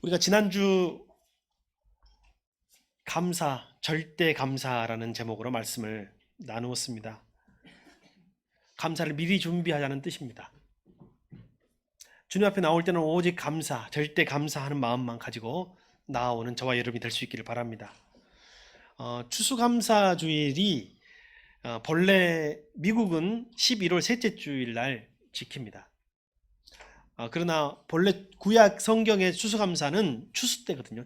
우리가 지난주 감사, 절대 감사라는 제목으로 말씀을 나누었습니다. 감사를 미리 준비하자는 뜻입니다. 주님 앞에 나올 때는 오직 감사, 절대 감사하는 마음만 가지고 나아오는 저와 여러분이 될 수 있기를 바랍니다. 추수감사주일이 본래 미국은 11월 셋째 주일 날 지킵니다. 그러나 본래 구약 성경의 추수감사는 추수 때거든요.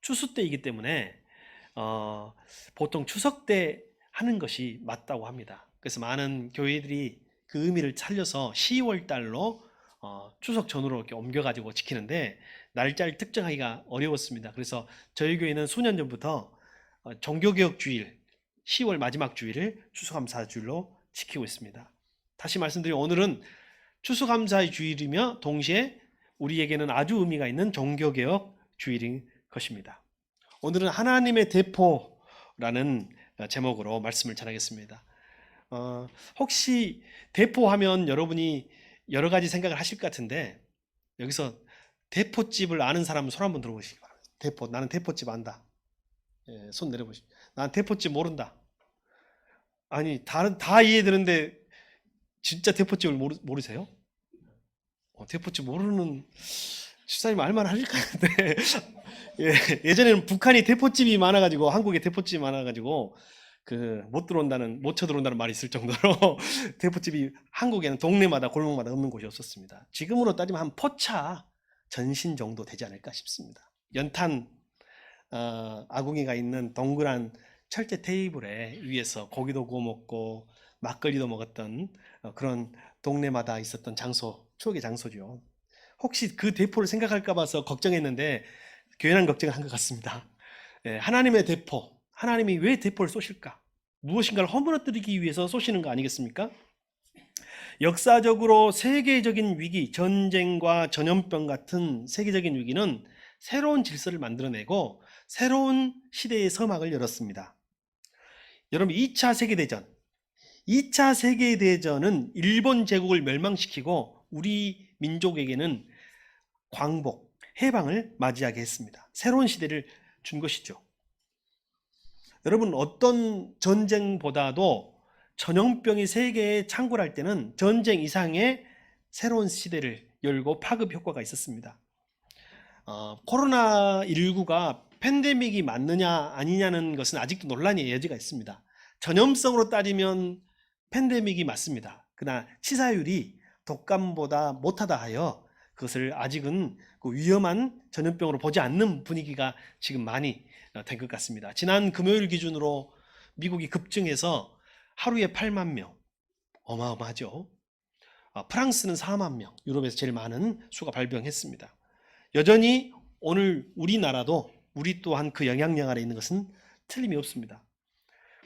추수 때이기 때문에 보통 추석 때 하는 것이 맞다고 합니다. 그래서 많은 교회들이 그 의미를 살려서 10월 달로 추석 전후로 이렇게 옮겨가지고 지키는데 날짜를 특정하기가 어려웠습니다. 그래서 저희 교회는 수년 전부터 종교개혁 주일 10월 마지막 주일을 추수감사 주일로 지키고 있습니다. 다시 말씀드리면 오늘은 추수감사의 주일이며 동시에 우리에게는 아주 의미가 있는 종교개혁 주일인 것입니다. 오늘은 하나님의 대포라는 제목으로 말씀을 전하겠습니다. 혹시 대포하면 여러분이 여러 가지 생각을 하실 것 같은데 여기서 대포집을 아는 사람은 손 한번 들어보시기 바랍니다. 대포, 나는 대포집 안다. 손 내려보시죠. 난 대포집 모른다. 아니 다 이해되는데 진짜 대포집을 모르세요? 대포집 모르는 집사님 알만 하실 것 같은데 예전에는 북한이 대포집이 많아가지고 한국에 대포집이 많아가지고 못 쳐들어온다는 말이 있을 정도로 대포집이 한국에는 동네마다 골목마다 없는 곳이 없었습니다. 지금으로 따지면 한 포차 전신 정도 되지 않을까 싶습니다. 연탄 아궁이가 있는 동그란 철제 테이블에 위에서 고기도 구워 먹고 막걸리도 먹었던 그런 동네마다 있었던 장소, 추억의 장소죠. 혹시 그 대포를 생각할까 봐서 걱정했는데 괜한 걱정을 한 것 같습니다. 하나님의 대포, 하나님이 왜 대포를 쏘실까? 무엇인가를 허물어뜨리기 위해서 쏘시는 거 아니겠습니까? 역사적으로 세계적인 위기, 전쟁과 전염병 같은 세계적인 위기는 새로운 질서를 만들어내고 새로운 시대의 서막을 열었습니다. 여러분 2차 세계대전은 일본 제국을 멸망시키고 우리 민족에게는 광복, 해방을 맞이하게 했습니다. 새로운 시대를 준 것이죠. 여러분 어떤 전쟁보다도 전염병이 세계에 창궐할 때는 전쟁 이상의 새로운 시대를 열고 파급 효과가 있었습니다. 코로나19가 팬데믹이 맞느냐 아니냐는 것은 아직도 논란의 여지가 있습니다. 전염성으로 따지면 팬데믹이 맞습니다. 그러나 치사율이 독감보다 못하다 하여 그것을 아직은 위험한 전염병으로 보지 않는 분위기가 지금 많이 된 것 같습니다. 지난 금요일 기준으로 미국이 급증해서 하루에 8만 명, 어마어마하죠. 프랑스는 4만 명, 유럽에서 제일 많은 수가 발병했습니다. 여전히 오늘 우리나라도 우리 또한 그 영향력 아래 있는 것은 틀림이 없습니다.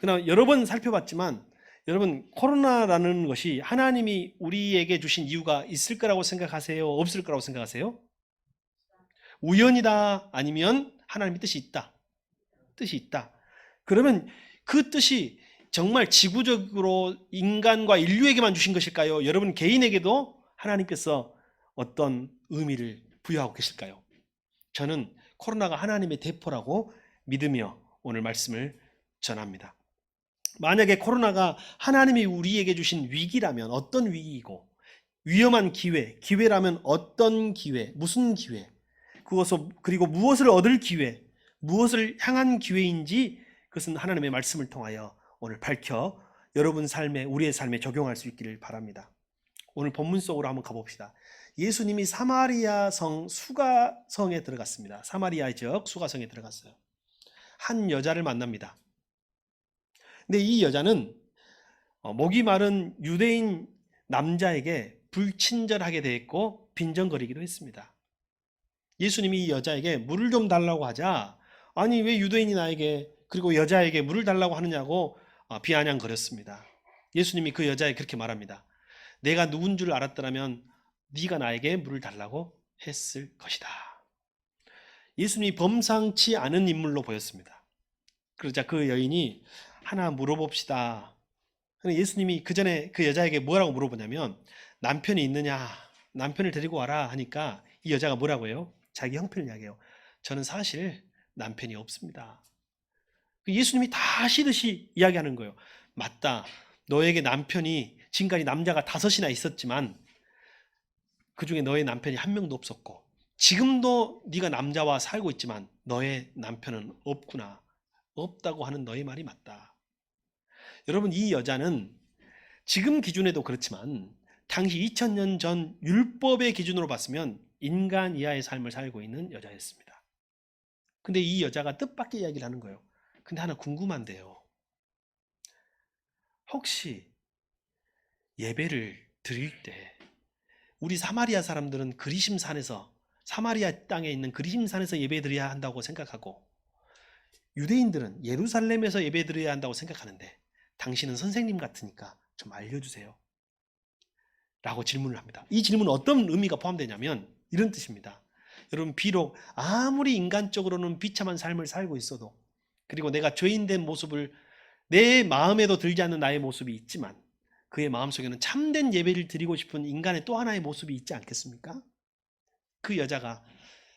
그러나 여러 번 살펴봤지만 여러분 코로나라는 것이 하나님이 우리에게 주신 이유가 있을 거라고 생각하세요? 없을 거라고 생각하세요? 우연이다 아니면 하나님의 뜻이 있다? 뜻이 있다. 그러면 그 뜻이 정말 지구적으로 인간과 인류에게만 주신 것일까요? 여러분 개인에게도 하나님께서 어떤 의미를 부여하고 계실까요? 저는 코로나가 하나님의 대포라고 믿으며 오늘 말씀을 전합니다. 만약에 코로나가 하나님이 우리에게 주신 위기라면 어떤 위기이고 위험한 기회라면 어떤 기회, 무슨 기회, 그리고 무엇을 얻을 기회, 무엇을 향한 기회인지 그것은 하나님의 말씀을 통하여 오늘 밝혀 여러분 삶에, 우리의 삶에 적용할 수 있기를 바랍니다. 오늘 본문 속으로 한번 가봅시다. 예수님이 사마리아 성 수가성에 들어갔습니다. 사마리아 지역 수가성에 들어갔어요. 한 여자를 만납니다. 근데 이 여자는 목이 마른 유대인 남자에게 불친절하게 대했고 빈정거리기도 했습니다. 예수님이 이 여자에게 물을 좀 달라고 하자 아니 왜 유대인이 나에게 그리고 여자에게 물을 달라고 하느냐고 비아냥거렸습니다. 예수님이 그 여자에게 그렇게 말합니다. 내가 누군 줄 알았더라면 네가 나에게 물을 달라고 했을 것이다. 예수님이 범상치 않은 인물로 보였습니다. 그러자 그 여인이 하나 물어봅시다. 예수님이 그 전에 그 여자에게 뭐라고 물어보냐면 남편이 있느냐 남편을 데리고 와라 하니까 이 여자가 뭐라고 해요? 자기 형편을 이야기해요. 저는 사실 남편이 없습니다. 예수님이 다 아시듯이 이야기하는 거예요. 맞다. 너에게 남편이 지금까지 남자가 5이나 있었지만 그중에 너의 남편이 한 명도 없었고 지금도 네가 남자와 살고 있지만 너의 남편은 없구나. 없다고 하는 너의 말이 맞다. 여러분, 이 여자는 지금 기준에도 그렇지만 당시 2000년 전 율법의 기준으로 봤으면 인간 이하의 삶을 살고 있는 여자였습니다. 근데 이 여자가 뜻밖의 이야기를 하는 거예요. 근데 하나 궁금한데요. 혹시 예배를 드릴 때 우리 사마리아 사람들은 그리심산에서, 사마리아 땅에 있는 그리심산에서 예배 드려야 한다고 생각하고 유대인들은 예루살렘에서 예배 드려야 한다고 생각하는데 당신은 선생님 같으니까 좀 알려주세요 라고 질문을 합니다. 이 질문은 어떤 의미가 포함되냐면 이런 뜻입니다. 여러분, 비록 아무리 인간적으로는 비참한 삶을 살고 있어도, 그리고 내가 죄인된 모습을 내 마음에도 들지 않는 나의 모습이 있지만 그의 마음속에는 참된 예배를 드리고 싶은 인간의 또 하나의 모습이 있지 않겠습니까? 그 여자가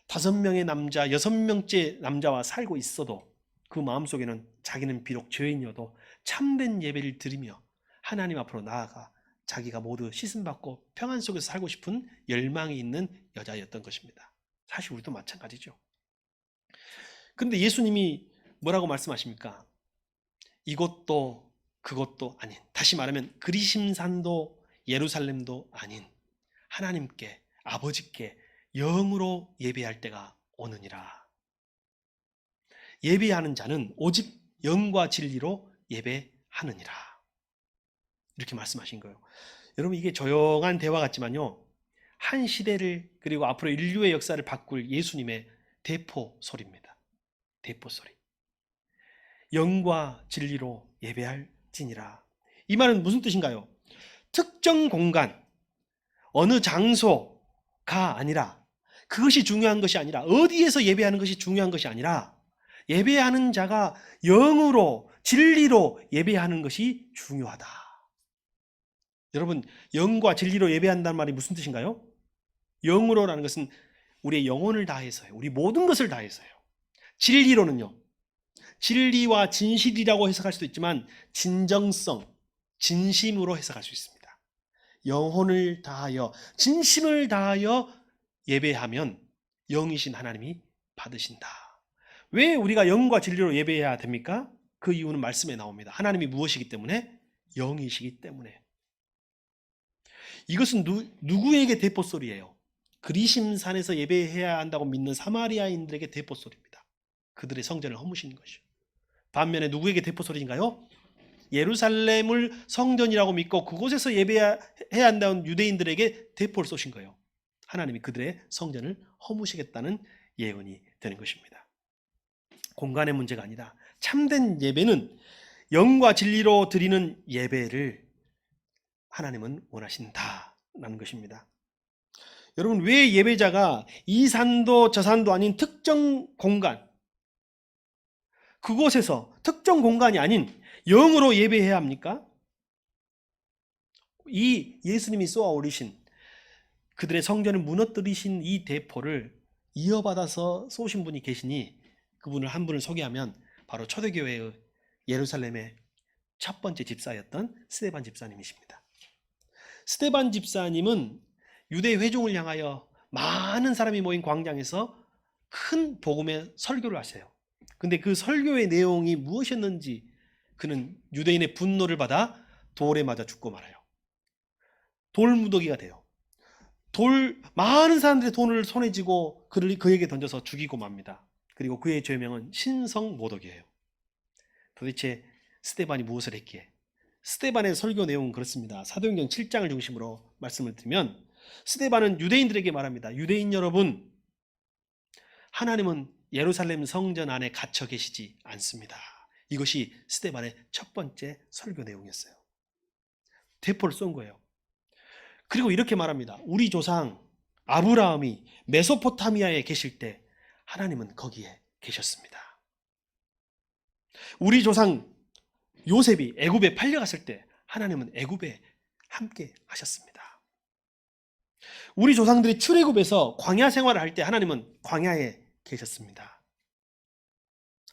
5명의 남자, 6명째 남자와 살고 있어도 그 마음속에는 자기는 비록 죄인이어도 참된 예배를 드리며 하나님 앞으로 나아가 자기가 모두 씻음받고 평안 속에서 살고 싶은 열망이 있는 여자였던 것입니다. 사실 우리도 마찬가지죠. 그런데 예수님이 뭐라고 말씀하십니까? 이것도 그것도 아닌, 다시 말하면 그리심산도 예루살렘도 아닌 하나님께, 아버지께 영으로 예배할 때가 오느니라. 예배하는 자는 오직 영과 진리로 예배하느니라. 이렇게 말씀하신 거예요. 여러분, 이게 조용한 대화 같지만요, 한 시대를, 그리고 앞으로 인류의 역사를 바꿀 예수님의 대포 소리입니다. 대포 소리. 영과 진리로 예배할지니라. 이 말은 무슨 뜻인가요? 특정 공간, 어느 장소가 아니라, 그것이 중요한 것이 아니라, 어디에서 예배하는 것이 중요한 것이 아니라 예배하는 자가 영으로 진리로 예배하는 것이 중요하다. 여러분, 영과 진리로 예배한다는 말이 무슨 뜻인가요? 영으로라는 것은 우리의 영혼을 다해서요, 우리 모든 것을 다해서요. 진리로는요, 진리와 진실이라고 해석할 수도 있지만 진정성, 진심으로 해석할 수 있습니다. 영혼을 다하여, 진심을 다하여 예배하면 영이신 하나님이 받으신다. 왜 우리가 영과 진리로 예배해야 됩니까? 그 이유는 말씀에 나옵니다. 하나님이 무엇이기 때문에? 영이시기 때문에. 이것은 누구에게 대포소리예요? 그리심산에서 예배해야 한다고 믿는 사마리아인들에게 대포소리입니다. 그들의 성전을 허무시는 것이요. 반면에 누구에게 대포소리인가요? 예루살렘을 성전이라고 믿고 그곳에서 예배해야 한다는 유대인들에게 대포를 쏘신 거예요. 하나님이 그들의 성전을 허무시겠다는 예언이 되는 것입니다. 공간의 문제가 아니라 참된 예배는 영과 진리로 드리는 예배를 하나님은 원하신다라는 것입니다. 여러분, 왜 예배자가 이 산도 저 산도 아닌 특정 공간, 그곳에서 특정 공간이 아닌 영으로 예배해야 합니까? 이 예수님이 쏘아 올리신, 그들의 성전을 무너뜨리신 이 대포를 이어받아서 쏘신 분이 계시니 그분을 한 분을 소개하면 바로 초대교회의 예루살렘의 첫 번째 집사였던 스데반 집사님이십니다. 스데반 집사님은 유대 회중을 향하여 많은 사람이 모인 광장에서 큰 복음의 설교를 하세요. 근데 그 설교의 내용이 무엇이었는지 그는 유대인의 분노를 받아 돌에 맞아 죽고 말아요. 돌무더기가 돼요. 많은 사람들의 돈을 손에 쥐고 그에게 던져서 죽이고 맙니다. 그리고 그의 죄명은 신성모독이에요. 도대체 스데반이 무엇을 했기에? 스데반의 설교 내용은 그렇습니다. 사도행전 7장을 중심으로 말씀을 드리면 스데반은 유대인들에게 말합니다. 유대인 여러분, 하나님은 예루살렘 성전 안에 갇혀 계시지 않습니다. 이것이 스데반의 첫 번째 설교 내용이었어요. 대포를 쏜 거예요. 그리고 이렇게 말합니다. 우리 조상 아브라함이 메소포타미아에 계실 때 하나님은 거기에 계셨습니다. 우리 조상 요셉이 애굽에 팔려갔을 때 하나님은 애굽에 함께 하셨습니다. 우리 조상들이 출애굽에서 광야 생활을 할 때 하나님은 광야에 계셨습니다.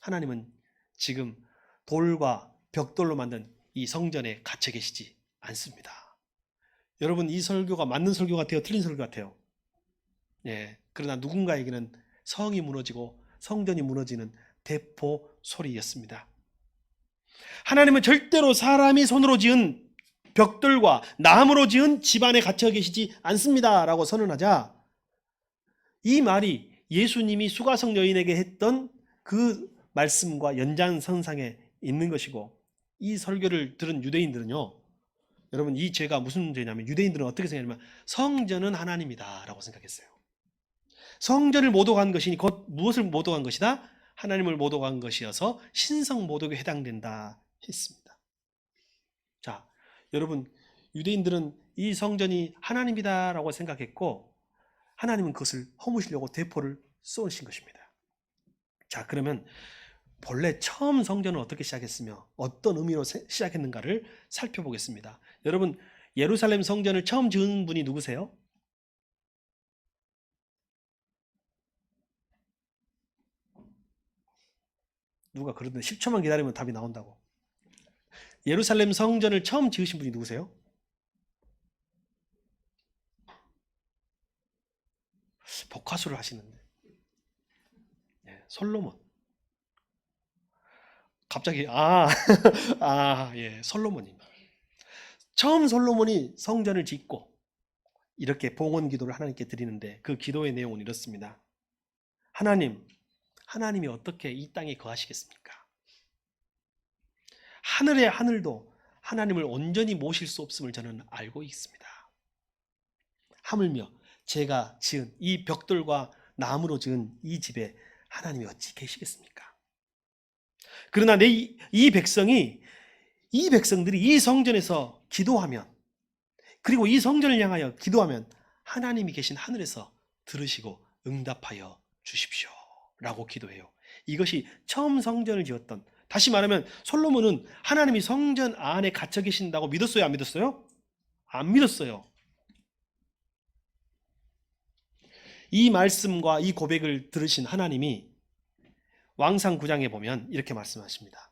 하나님은 지금 돌과 벽돌로 만든 이 성전에 갇혀 계시지 않습니다. 여러분, 이 설교가 맞는 설교 같아요? 틀린 설교 같아요? 예. 그러나 누군가에게는 성이 무너지고 성전이 무너지는 대포 소리였습니다. 하나님은 절대로 사람이 손으로 지은 벽돌과 나무로 지은 집안에 갇혀 계시지 않습니다 라고 선언하자, 이 말이 예수님이 수가성 여인에게 했던 그 말씀과 연장선상에 있는 것이고, 이 설교를 들은 유대인들은요, 여러분, 이 죄가 무슨 죄냐면, 유대인들은 어떻게 생각하냐면 성전은 하나님이다 라고 생각했어요. 성전을 모독한 것이니 곧 무엇을 모독한 것이다? 하나님을 모독한 것이어서 신성 모독에 해당된다 했습니다. 자, 여러분, 유대인들은 이 성전이 하나님이다 라고 생각했고, 하나님은 그것을 허무시려고 대포를 쏘신 것입니다. 자, 그러면 본래 처음 성전은 어떻게 시작했으며 어떤 의미로 시작했는가를 살펴보겠습니다. 여러분, 예루살렘 성전을 처음 지은 분이 누구세요? 누가 그러던데 10초만 기다리면 답이 나온다고. 예루살렘 성전을 처음 지으신 분이 누구세요? 복화술을 하시는데. 예, 솔로몬. 갑자기 예, 솔로몬입니다. 처음 솔로몬이 성전을 짓고 이렇게 봉헌 기도를 하나님께 드리는데, 그 기도의 내용은 이렇습니다. 하나님이 어떻게 이 땅에 거하시겠습니까? 하늘의 하늘도 하나님을 온전히 모실 수 없음을 저는 알고 있습니다. 하물며 제가 지은 이 벽돌과 나무로 지은 이 집에 하나님이 어찌 계시겠습니까? 그러나 이 백성들이 이 성전에서 기도하면, 그리고 이 성전을 향하여 기도하면 하나님이 계신 하늘에서 들으시고 응답하여 주십시오 라고 기도해요. 이것이 처음 성전을 지었던, 다시 말하면 솔로몬은 하나님이 성전 안에 갇혀 계신다고 믿었어요? 안 믿었어요? 안 믿었어요. 이 말씀과 이 고백을 들으신 하나님이 왕상 9장에 보면 이렇게 말씀하십니다.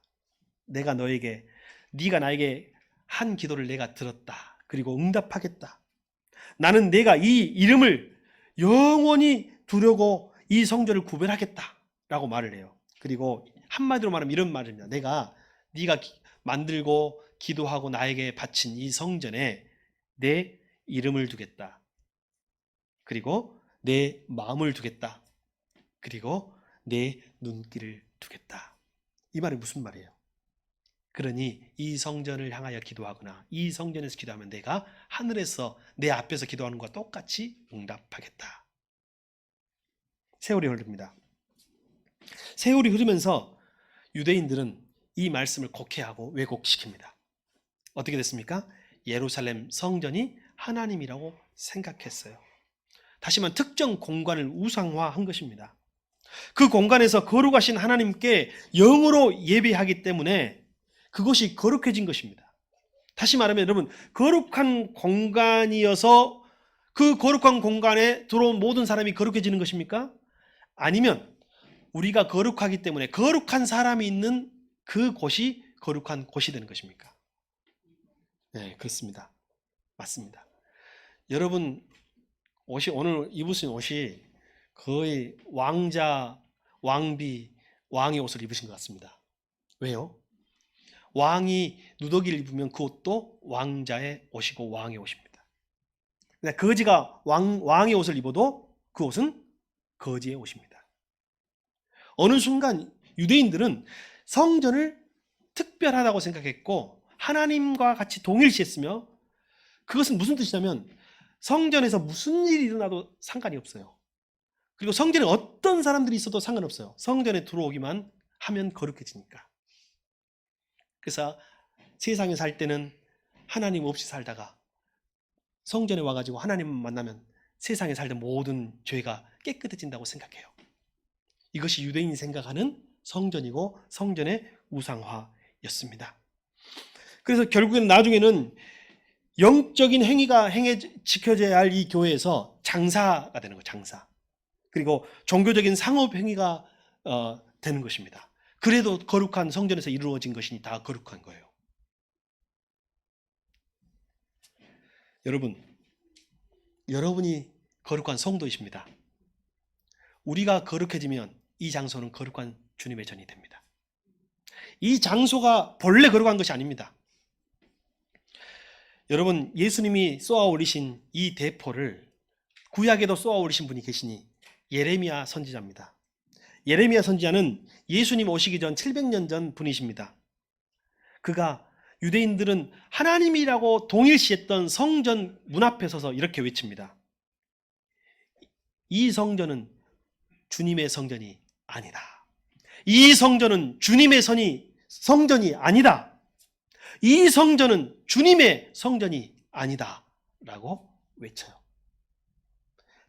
네가 나에게 한 기도를 내가 들었다. 그리고 응답하겠다. 나는 내가 이 이름을 영원히 두려고 이 성전을 구별하겠다 라고 말을 해요. 그리고 한마디로 말하면 이런 말입니다. 네가 만들고 기도하고 나에게 바친 이 성전에 내 이름을 두겠다. 그리고 내 마음을 두겠다. 그리고 내 눈길을 두겠다. 이 말이 무슨 말이에요? 그러니 이 성전을 향하여 기도하거나 이 성전에서 기도하면 내가 하늘에서 내 앞에서 기도하는 것과 똑같이 응답하겠다. 세월이 흐릅니다. 세월이 흐르면서 유대인들은 이 말씀을 곡해하고 왜곡시킵니다. 어떻게 됐습니까? 예루살렘 성전이 하나님이라고 생각했어요. 다시 말하면 특정 공간을 우상화한 것입니다. 그 공간에서 거룩하신 하나님께 영으로 예배하기 때문에 그것이 거룩해진 것입니다. 다시 말하면 여러분, 거룩한 공간이어서 그 거룩한 공간에 들어온 모든 사람이 거룩해지는 것입니까? 아니면 우리가 거룩하기 때문에 거룩한 사람이 있는 그 곳이 거룩한 곳이 되는 것입니까? 네, 그렇습니다. 맞습니다. 여러분, 오늘 입으신 옷이 거의 왕자, 왕비, 왕의 옷을 입으신 것 같습니다. 왜요? 왕이 누더기를 입으면 그 옷도 왕자의 옷이고 왕의 옷입니다. 거지가 왕의 옷을 입어도 그 옷은 거지의 옷입니다. 어느 순간 유대인들은 성전을 특별하다고 생각했고 하나님과 같이 동일시했으며, 그것은 무슨 뜻이냐면 성전에서 무슨 일이 일어나도 상관이 없어요. 그리고 성전에 어떤 사람들이 있어도 상관없어요. 성전에 들어오기만 하면 거룩해지니까. 그래서 세상에 살 때는 하나님 없이 살다가 성전에 와가지고 하나님만 만나면 세상에 살던 모든 죄가 깨끗해진다고 생각해요. 이것이 유대인이 생각하는 성전이고 성전의 우상화였습니다. 그래서 결국에는 나중에는 영적인 행위가 지켜져야 할 이 교회에서 장사가 되는 거예요. 장사. 그리고 종교적인 상업 행위가 되는 것입니다. 그래도 거룩한 성전에서 이루어진 것이니 다 거룩한 거예요. 여러분이 거룩한 성도이십니다. 우리가 거룩해지면 이 장소는 거룩한 주님의 전이 됩니다. 이 장소가 본래 거룩한 것이 아닙니다. 여러분, 예수님이 쏘아 올리신 이 대포를 구약에도 쏘아 올리신 분이 계시니 예레미야 선지자입니다. 예레미야 선지자는 예수님 오시기 전 700년 전 분이십니다. 그가 유대인들은 하나님이라고 동일시했던 성전 문 앞에 서서 이렇게 외칩니다. 이 성전은 주님의 성전이 아니다. 이 성전은 주님의 성전이 아니다. 이 성전은 주님의 성전이 아니다. 라고 외쳐요.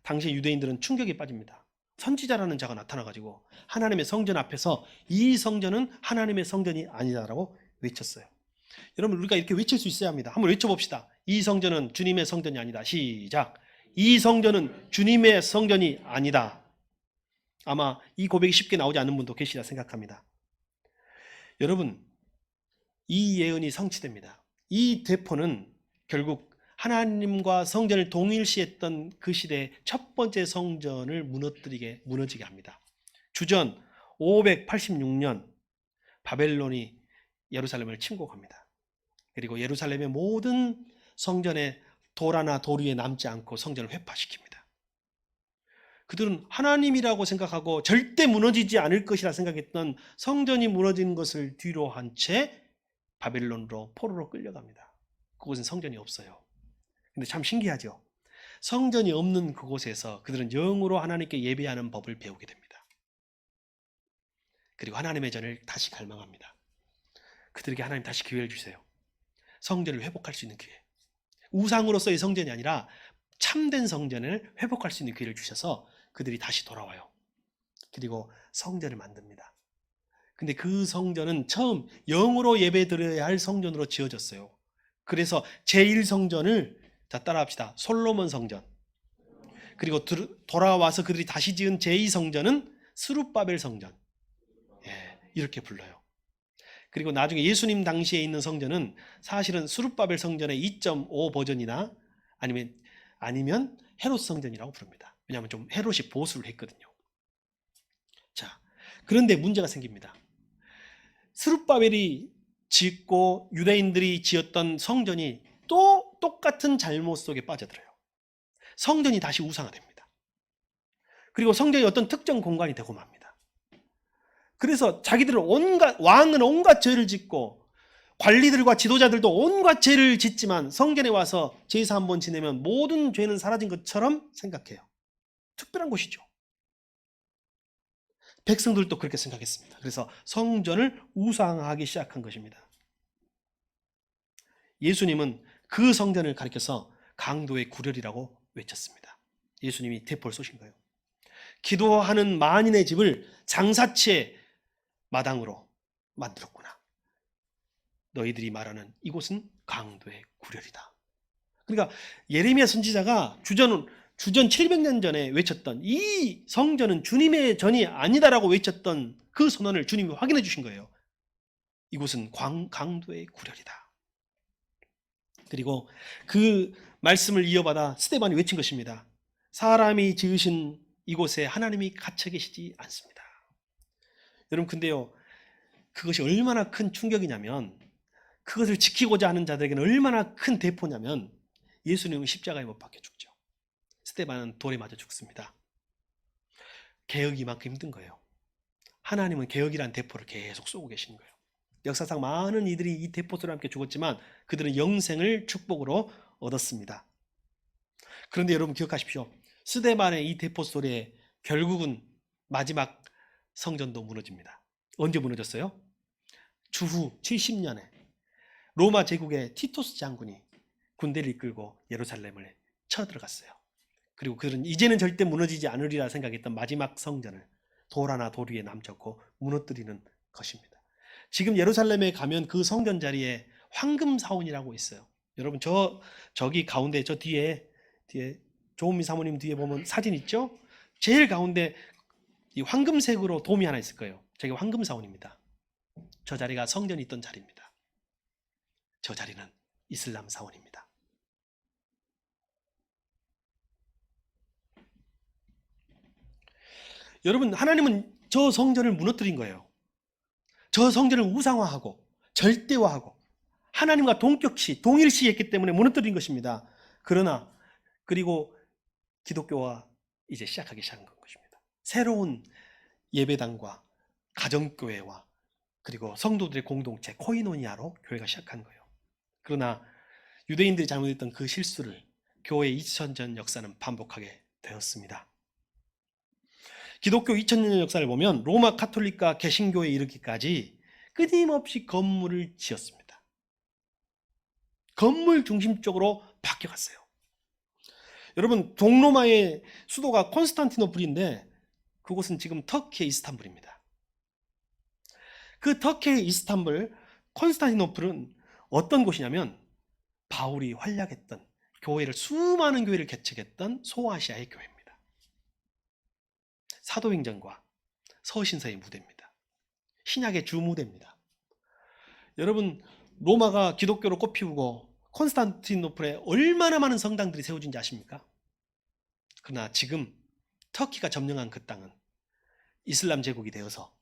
당시 유대인들은 충격에 빠집니다. 선지자라는 자가 나타나가지고 하나님의 성전 앞에서 이 성전은 하나님의 성전이 아니다라고 외쳤어요. 여러분, 우리가 이렇게 외칠 수 있어야 합니다. 한번 외쳐봅시다. 이 성전은 주님의 성전이 아니다. 시작. 이 성전은 주님의 성전이 아니다. 아마 이 고백이 쉽게 나오지 않는 분도 계시라 생각합니다. 여러분, 이 예언이 성취됩니다. 이 대포는 결국 하나님과 성전을 동일시했던 그 시대의 첫 번째 성전을 무너지게 합니다. 주전 586년 바벨론이 예루살렘을 침공합니다. 그리고 예루살렘의 모든 성전에 돌아나 돌 위에 남지 않고 성전을 회파시킵니다. 그들은 하나님이라고 생각하고 절대 무너지지 않을 것이라 생각했던 성전이 무너지는 것을 뒤로 한 채 바벨론으로 포로로 끌려갑니다. 그곳은 성전이 없어요. 근데 참 신기하죠. 성전이 없는 그곳에서 그들은 영으로 하나님께 예배하는 법을 배우게 됩니다. 그리고 하나님의 전을 다시 갈망합니다. 그들에게 하나님 다시 기회를 주세요. 성전을 회복할 수 있는 기회. 우상으로서의 성전이 아니라 참된 성전을 회복할 수 있는 기회를 주셔서 그들이 다시 돌아와요. 그리고 성전을 만듭니다. 근데 그 성전은 처음 영으로 예배드려야 할 성전으로 지어졌어요. 그래서 제1성전을 따라합시다. 솔로몬 성전. 그리고 돌아와서 그들이 다시 지은 제2성전은 스룹바벨 성전. 이렇게 불러요. 그리고 나중에 예수님 당시에 있는 성전은 사실은 스룹바벨 성전의 2.5 버전이나 아니면 헤롯 성전이라고 부릅니다. 왜냐하면 좀 헤롯이 보수를 했거든요. 자, 그런데 문제가 생깁니다. 스룹바벨이 짓고 유대인들이 지었던 성전이 또 똑같은 잘못 속에 빠져들어요. 성전이 다시 우상화됩니다. 그리고 성전이 어떤 특정 공간이 되고 맙니다. 그래서 자기들은 왕은 온갖 죄를 짓고 관리들과 지도자들도 온갖 죄를 짓지만 성전에 와서 제사 한번 지내면 모든 죄는 사라진 것처럼 생각해요. 특별한 곳이죠. 백성들도 그렇게 생각했습니다. 그래서 성전을 우상화하기 시작한 것입니다. 예수님은 그 성전을 가리켜서 강도의 구렬이라고 외쳤습니다. 예수님이 대포를 쏘신 거예요. 기도하는 만인의 집을 장사치의 마당으로 만들었구나. 너희들이 말하는 이곳은 강도의 구렬이다. 그러니까 예레미야 선지자가 주전 700년 전에 외쳤던 이 성전은 주님의 전이 아니다라고 외쳤던 그 선언을 주님이 확인해 주신 거예요. 이곳은 강도의 구렬이다. 그리고 그 말씀을 이어받아 스데반이 외친 것입니다. 사람이 지으신 이곳에 하나님이 갇혀 계시지 않습니다. 여러분, 근데요, 그것이 얼마나 큰 충격이냐면, 그것을 지키고자 하는 자들에게는 얼마나 큰 대포냐면, 예수님은 십자가에 못 박혀 죽죠. 스데반은 돌에 맞아 죽습니다. 개혁이 이만큼 힘든 거예요. 하나님은 개혁이란 대포를 계속 쏘고 계시는 거예요. 역사상 많은 이들이 이 대포소리와 함께 죽었지만 그들은 영생을 축복으로 얻었습니다. 그런데 여러분 기억하십시오. 스데반의 이 대포소리에 결국은 마지막 성전도 무너집니다. 언제 무너졌어요? 주후 70년에 로마 제국의 티토스 장군이 군대를 이끌고 예루살렘을 쳐들어갔어요. 그리고 그들은 이제는 절대 무너지지 않으리라 생각했던 마지막 성전을 돌 하나 돌 위에 남겼고 무너뜨리는 것입니다. 지금 예루살렘에 가면 그 성전 자리에 황금 사원이라고 있어요. 여러분 저기 가운데 저 뒤에 조은미 사모님 뒤에 보면 사진 있죠? 제일 가운데 이 황금색으로 돔이 하나 있을 거예요. 저게 황금사원입니다. 저 자리가 성전이 있던 자리입니다. 저 자리는 이슬람 사원입니다. 여러분, 하나님은 저 성전을 무너뜨린 거예요. 저 성전을 우상화하고 절대화하고 하나님과 동일시했기 때문에 무너뜨린 것입니다. 그리고 기독교와 이제 시작하기 시작한 것입니다. 새로운 예배당과 가정교회와 그리고 성도들의 공동체 코이노니아로 교회가 시작한 거예요. 그러나 유대인들이 잘못했던 그 실수를 교회 2000년 역사는 반복하게 되었습니다. 기독교 2000년 역사를 보면 로마 카톨릭과 개신교에 이르기까지 끊임없이 건물을 지었습니다. 건물 중심적으로 바뀌어갔어요. 여러분, 동로마의 수도가 콘스탄티노플인데 그곳은 지금 터키의 이스탄불입니다. 그 터키의 이스탄불, 콘스탄티노플은 어떤 곳이냐면 바울이 활약했던 수많은 교회를 개척했던 소아시아의 교회입니다. 사도행전과 서신서의 무대입니다. 신약의 주무대입니다. 여러분, 로마가 기독교로 꽃피우고 콘스탄티노플에 얼마나 많은 성당들이 세워진지 아십니까? 그러나 지금 터키가 점령한 그 땅은 이슬람 제국이 되어서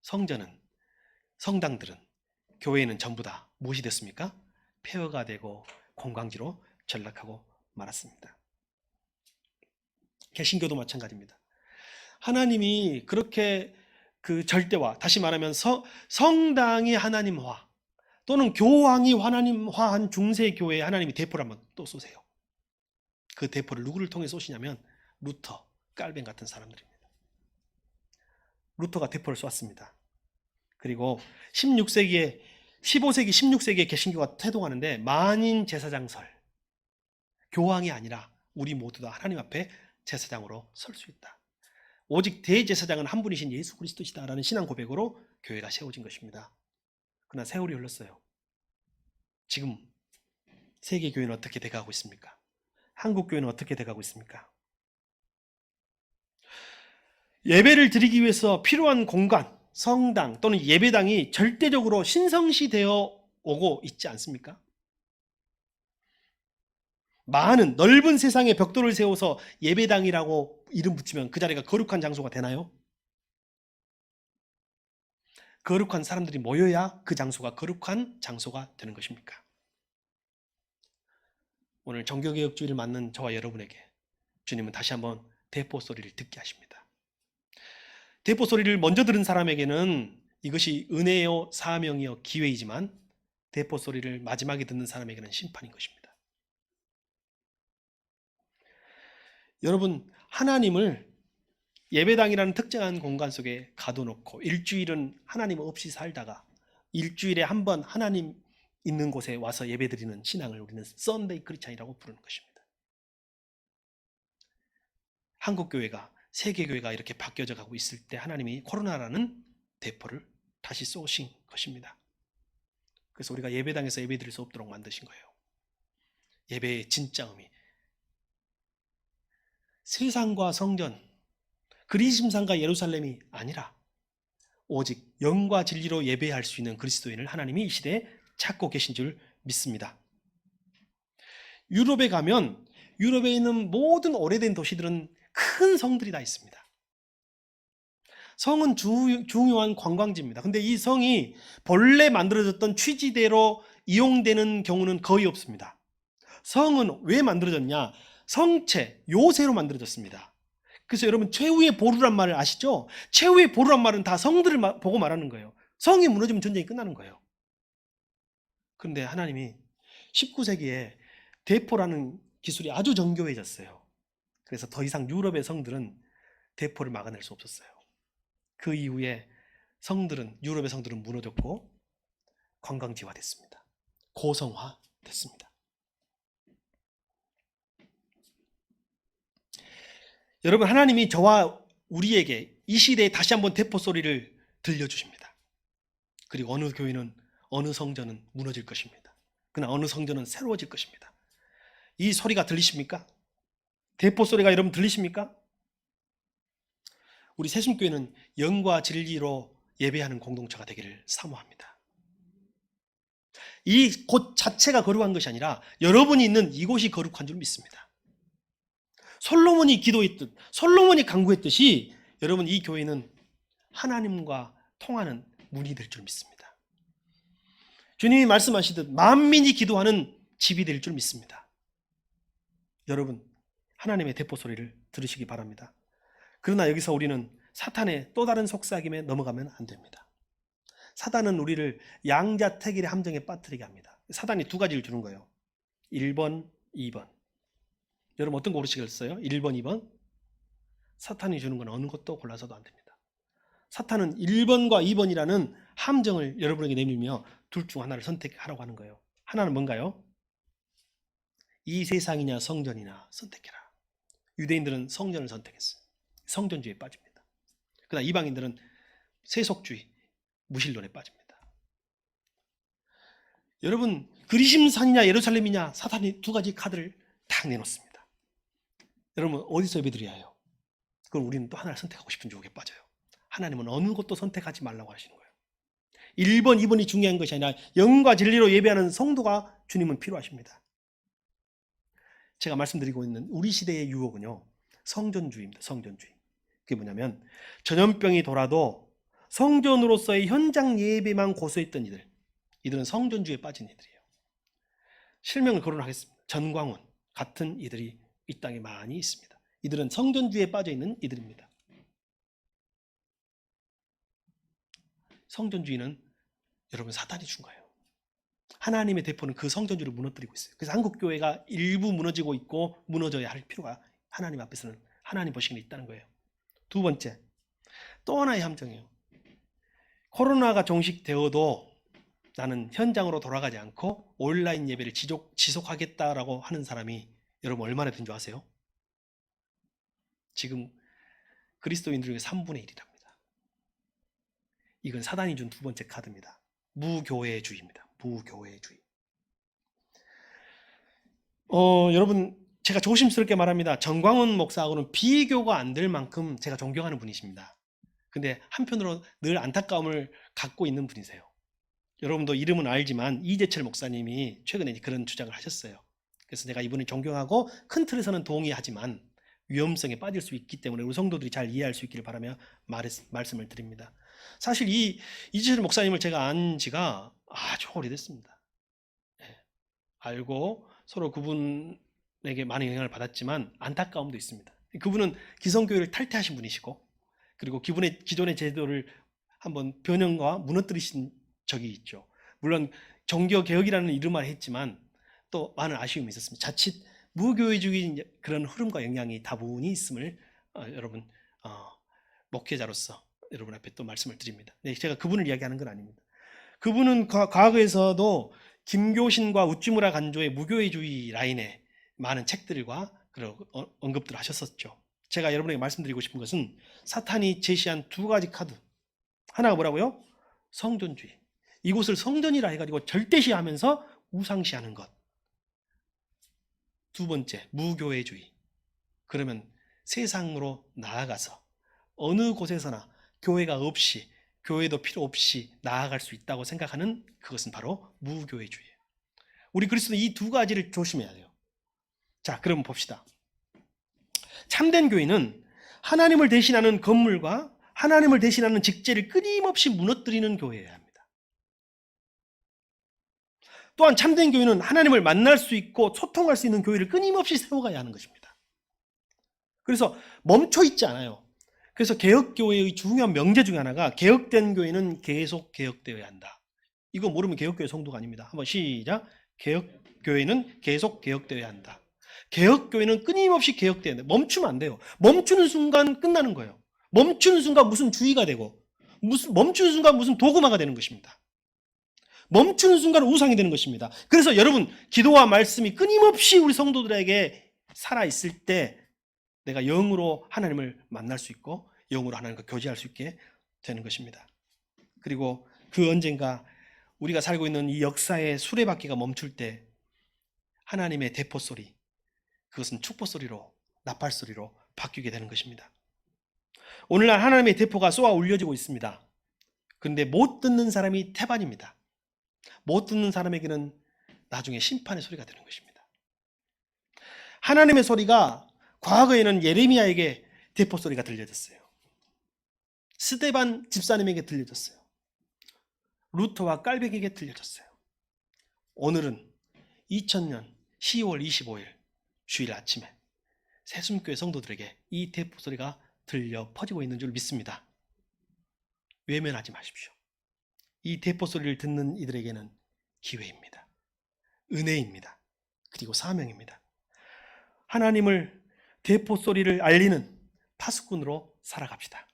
성당들은, 교회는 전부 다 무엇이 됐습니까? 폐허가 되고 관광지로 전락하고 말았습니다. 개신교도 마찬가지입니다. 하나님이 그렇게 그 절대화, 다시 말하면 성당이 하나님화 또는 교황이 하나님화한 중세교회에 하나님이 대포를 한번 또 쏘세요. 그 대포를 누구를 통해 쏘시냐면 루터, 깔벤 같은 사람들입니다. 루터가 대포를 쏘았습니다. 그리고 15세기, 16세기에 개신교가 태동하는데 만인 제사장설, 교황이 아니라 우리 모두 다 하나님 앞에 제사장으로 설 수 있다. 오직 대제사장은 한 분이신 예수 그리스도시다라는 신앙 고백으로 교회가 세워진 것입니다. 그러나 세월이 흘렀어요. 지금 세계교회는 어떻게 돼가고 있습니까? 한국교회는 어떻게 돼가고 있습니까? 예배를 드리기 위해서 필요한 공간, 성당 또는 예배당이 절대적으로 신성시되어 오고 있지 않습니까? 많은 넓은 세상에 벽돌을 세워서 예배당이라고 이름 붙이면 그 자리가 거룩한 장소가 되나요? 거룩한 사람들이 모여야 그 장소가 거룩한 장소가 되는 것입니까? 오늘 정교개혁주의를 맞는 저와 여러분에게 주님은 다시 한번 대포 소리를 듣게 하십니다. 대포 소리를 먼저 들은 사람에게는 이것이 은혜요, 사명이요, 기회이지만 대포 소리를 마지막에 듣는 사람에게는 심판인 것입니다. 여러분, 하나님을 예배당이라는 특정한 공간 속에 가둬놓고 일주일은 하나님 없이 살다가 일주일에 한 번 하나님 있는 곳에 와서 예배드리는 신앙을 우리는 썬데이 크리스찬이라고 부르는 것입니다. 한국교회가, 세계교회가 이렇게 바뀌어져 가고 있을 때 하나님이 코로나라는 대포를 다시 쏘신 것입니다. 그래서 우리가 예배당에서 예배드릴 수 없도록 만드신 거예요. 예배의 진짜 의미, 세상과 성전, 그리심산과 예루살렘이 아니라 오직 영과 진리로 예배할 수 있는 그리스도인을 하나님이 이 시대에 찾고 계신 줄 믿습니다. 유럽에 가면 유럽에 있는 모든 오래된 도시들은 큰 성들이 다 있습니다. 성은 중요한 관광지입니다. 근데 이 성이 본래 만들어졌던 취지대로 이용되는 경우는 거의 없습니다. 성은 왜 만들어졌냐? 성체, 요새로 만들어졌습니다. 그래서 여러분, 최후의 보루란 말을 아시죠? 최후의 보루란 말은 다 성들을 보고 말하는 거예요. 성이 무너지면 전쟁이 끝나는 거예요. 그런데 하나님이 19세기에 대포라는 기술이 아주 정교해졌어요. 그래서 더 이상 유럽의 성들은 대포를 막아낼 수 없었어요. 그 이후에 유럽의 성들은 무너졌고 관광지화 됐습니다. 고성화 됐습니다. 여러분, 하나님이 저와 우리에게 이 시대에 다시 한번 대포 소리를 들려주십니다. 그리고 어느 교회는, 어느 성전은 무너질 것입니다. 그러나 어느 성전은 새로워질 것입니다. 이 소리가 들리십니까? 대포 소리가 여러분 들리십니까? 우리 새순교회는 영과 진리로 예배하는 공동체가 되기를 사모합니다. 이 곳 자체가 거룩한 것이 아니라 여러분이 있는 이곳이 거룩한 줄 믿습니다. 솔로몬이 기도했듯, 솔로몬이 간구했듯이 여러분 이 교회는 하나님과 통하는 문이 될 줄 믿습니다. 주님이 말씀하시듯 만민이 기도하는 집이 될 줄 믿습니다. 여러분 하나님의 대포 소리를 들으시기 바랍니다. 그러나 여기서 우리는 사탄의 또 다른 속삭임에 넘어가면 안 됩니다. 사단은 우리를 양자택일의 함정에 빠뜨리게 합니다. 사단이 두 가지를 주는 거예요. 1번, 2번. 여러분 어떤 거 고르시겠어요? 1번, 2번? 사탄이 주는 건 어느 것도 골라서도 안 됩니다. 사탄은 1번과 2번이라는 함정을 여러분에게 내밀며 둘 중 하나를 선택하라고 하는 거예요. 하나는 뭔가요? 이 세상이냐 성전이냐 선택해라. 유대인들은 성전을 선택했어요. 성전주의에 빠집니다. 그러나 이방인들은 세속주의, 무신론에 빠집니다. 여러분 그리심산이냐 예루살렘이냐 사탄이 두 가지 카드를 딱 내놓습니다. 여러분 어디서 예배드려야 해요? 그럼 우리는 또 하나를 선택하고 싶은 유혹에 빠져요. 하나님은 어느 것도 선택하지 말라고 하시는 거예요. 1번, 2번이 중요한 것이 아니라 영과 진리로 예배하는 성도가 주님은 필요하십니다. 제가 말씀드리고 있는 우리 시대의 유혹은요, 성전주의입니다. 성전주의. 그게 뭐냐면 전염병이 돌아도 성전으로서의 현장 예배만 고수했던 이들은 성전주의에 빠진 이들이에요. 실명을 거론하겠습니다. 전광훈 같은 이들이 이 땅에 많이 있습니다. 이들은 성전주의에 빠져 있는 이들입니다. 성전주의는 여러분 사탄이 준 거예요. 하나님의 대포는 그 성전주의를 무너뜨리고 있어요. 그래서 한국 교회가 일부 무너지고 있고 무너져야 할 필요가 하나님 앞에서는 하나님 보시기에 있다는 거예요. 두 번째, 또 하나의 함정이에요. 코로나가 종식되어도 나는 현장으로 돌아가지 않고 온라인 예배를 지속하겠다라고 하는 사람이 여러분 얼마나 된 줄 아세요? 지금 그리스도인들 중에 3분의 1이랍니다. 이건 사단이 준 두 번째 카드입니다. 무교회주의입니다. 무교회주의. 여러분 제가 조심스럽게 말합니다. 정광훈 목사하고는 비교가 안 될 만큼 제가 존경하는 분이십니다. 근데 한편으로 늘 안타까움을 갖고 있는 분이세요. 여러분도 이름은 알지만 이재철 목사님이 최근에 그런 주장을 하셨어요. 그래서 내가 이분을 존경하고 큰 틀에서는 동의하지만 위험성에 빠질 수 있기 때문에 우리 성도들이 잘 이해할 수 있기를 바라며 말씀을 드립니다. 사실 이 이재철 목사님을 제가 안 지가 아주 오래됐습니다. 네. 알고 서로 그분에게 많은 영향을 받았지만 안타까움도 있습니다. 그분은 기성교회를 탈퇴하신 분이시고 그리고 기존의 제도를 한번 변형과 무너뜨리신 적이 있죠. 물론 종교개혁이라는 이름만 했지만 또 많은 아쉬움이 있었습니다. 자칫 무교회주의 그런 흐름과 영향이 다분히 있음을 여러분 목회자로서 여러분 앞에 또 말씀을 드립니다. 네, 제가 그분을 이야기하는 건 아닙니다. 그분은 과거에서도 김교신과 우찌무라 간조의 무교회주의 라인에 많은 책들과 그런 언급들을 하셨었죠. 제가 여러분에게 말씀드리고 싶은 것은 사탄이 제시한 두 가지 카드. 하나가 뭐라고요? 성전주의. 이곳을 성전이라 해가지고 절대시하면서 우상시하는 것. 두 번째, 무교회주의. 그러면 세상으로 나아가서 어느 곳에서나 교회가 없이, 교회도 필요 없이 나아갈 수 있다고 생각하는 그것은 바로 무교회주의예요. 우리 그리스도는 이 두 가지를 조심해야 돼요. 자, 그럼 봅시다. 참된 교회는 하나님을 대신하는 건물과 하나님을 대신하는 직제를 끊임없이 무너뜨리는 교회여야 합니다. 또한 참된 교회는 하나님을 만날 수 있고 소통할 수 있는 교회를 끊임없이 세워가야 하는 것입니다. 그래서 멈춰 있지 않아요. 그래서 개혁교회의 중요한 명제 중에 하나가 개혁된 교회는 계속 개혁되어야 한다. 이거 모르면 개혁교회 성도가 아닙니다. 한번 시작. 개혁교회는 계속 개혁되어야 한다. 개혁교회는 끊임없이 개혁되어야 한다. 멈추면 안 돼요. 멈추는 순간 끝나는 거예요. 멈추는 순간 무슨 주의가 되고 멈추는 순간 무슨 도구마가 되는 것입니다. 멈추는 순간 우상이 되는 것입니다. 그래서 여러분 기도와 말씀이 끊임없이 우리 성도들에게 살아있을 때 내가 영으로 하나님을 만날 수 있고 영으로 하나님과 교제할 수 있게 되는 것입니다. 그리고 그 언젠가 우리가 살고 있는 이 역사의 수레바퀴가 멈출 때 하나님의 대포 소리, 그것은 축복 소리로, 나팔 소리로 바뀌게 되는 것입니다. 오늘날 하나님의 대포가 쏘아 울려지고 있습니다. 그런데 못 듣는 사람이 태반입니다. 못 듣는 사람에게는 나중에 심판의 소리가 되는 것입니다. 하나님의 소리가 과거에는 예레미야에게 대포 소리가 들려졌어요. 스데반 집사님에게 들려졌어요. 루터와 깔백에게 들려졌어요. 오늘은 2000년 10월 25일 주일 아침에 새숨교회 성도들에게 이 대포 소리가 들려 퍼지고 있는 줄 믿습니다. 외면하지 마십시오. 이 대포 소리를 듣는 이들에게는 기회입니다. 은혜입니다. 그리고 사명입니다. 하나님을 대포 소리를 알리는 파수꾼으로 살아갑시다.